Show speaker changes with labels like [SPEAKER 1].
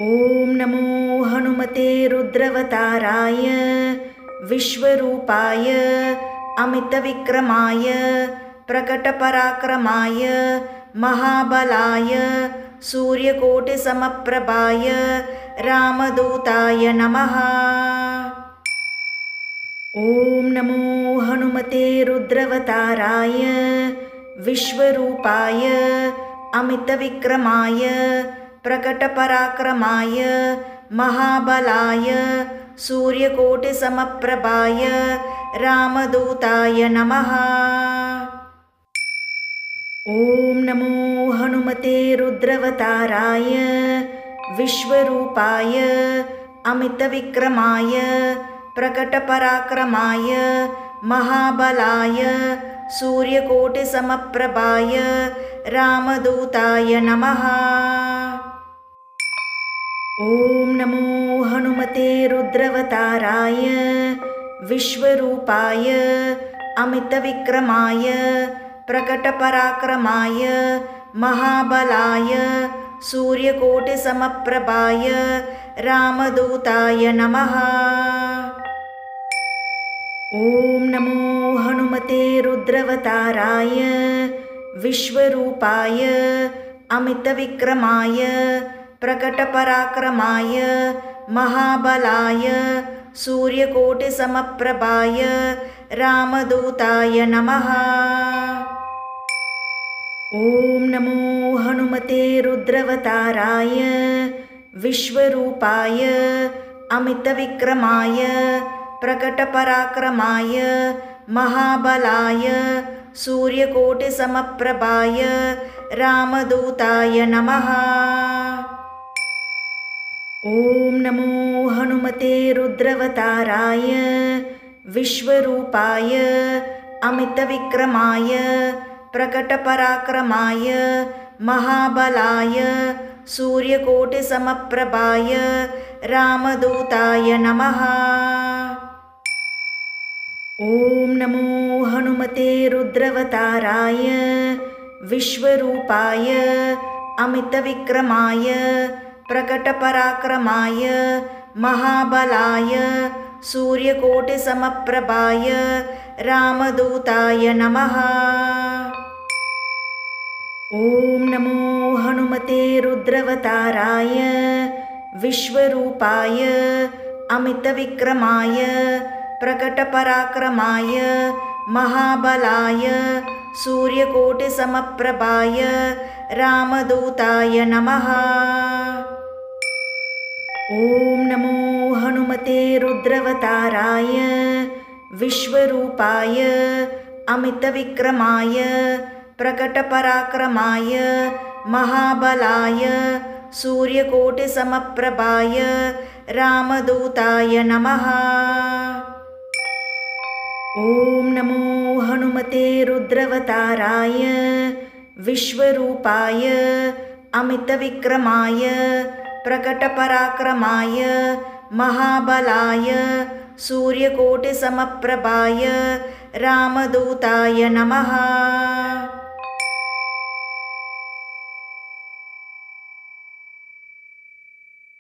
[SPEAKER 1] ॐ नमो हनुमते रुद्रवताराय विश्वरूपाय अमितविक्रमाय प्रकटपराक्रमाय महाबलाय सूर्यकोटिसमप्रभाय रामदूताय नमः। ॐ नमो हनुमते रुद्रवताराय विश्वरूपाय अमितविक्रमाय प्रकटपराक्रमाय महाबलाय सूर्यकोटिसमप्रभाय रामदूताय नमः। ॐ नमो हनुमते रुद्रवताराय विश्वरूपाय अमितविक्रमाय प्रकटपराक्रमाय महाबलाय सूर्यकोटिसमप्रभाय रामदूताय नमः। ॐ नमो हनुमते रुद्रवताराय विश्वरूपाय अमितविक्रमाय प्रकटपराक्रमाय महाबलाय सूर्यकोटिसमप्रभाय रामदूताय नमः। ॐ नमो हनुमते रुद्रवताराय विश्वरूपाय अमितविक्रमाय प्रकटपराक्रमाय महाबलाय सूर्यकोटिसमप्रभाय रामदूताय नमः। ॐ नमो हनुमते रुद्रवताराय विश्वरूपाय अमितविक्रमाय प्रकटपराक्रमाय महाबलाय सूर्यकोटिसमप्रभाय रामदूताय नमः। ॐ नमो हनुमते रुद्रवताराय विश्वरूपाय अमितविक्रमाय प्रकटपराक्रमाय महाबलाय सूर्यकोटिसमप्रभाय रामदूताय नमः। ॐ नमो हनुमते रुद्रवताराय विश्वरूपाय अमितविक्रमाय प्रकटपराक्रमाय महाबलाय सूर्यकोटिसमप्रभाय रामदूताय नमः। ॐ नमो हनुमते रुद्रवताराय विश्वरूपाय अमितविक्रमाय प्रकटपराक्रमाय महाबलाय सूर्यकोटिसमप्रभाय रामदूताय नमः। ॐ नमो हनुमते रुद्रवताराय विश्वरूपाय अमितविक्रमाय प्रकटपराक्रमाय महाबलाय सूर्यकोटिसमप्रभाय रामदूताय नमः। ॐ नमो हनुमते रुद्रवताराय विश्वरूपाय अमितविक्रमाय प्रकटपराक्रमाय महाबलाय सूर्यकोटिसमप्रभाय रामदूताय नमः।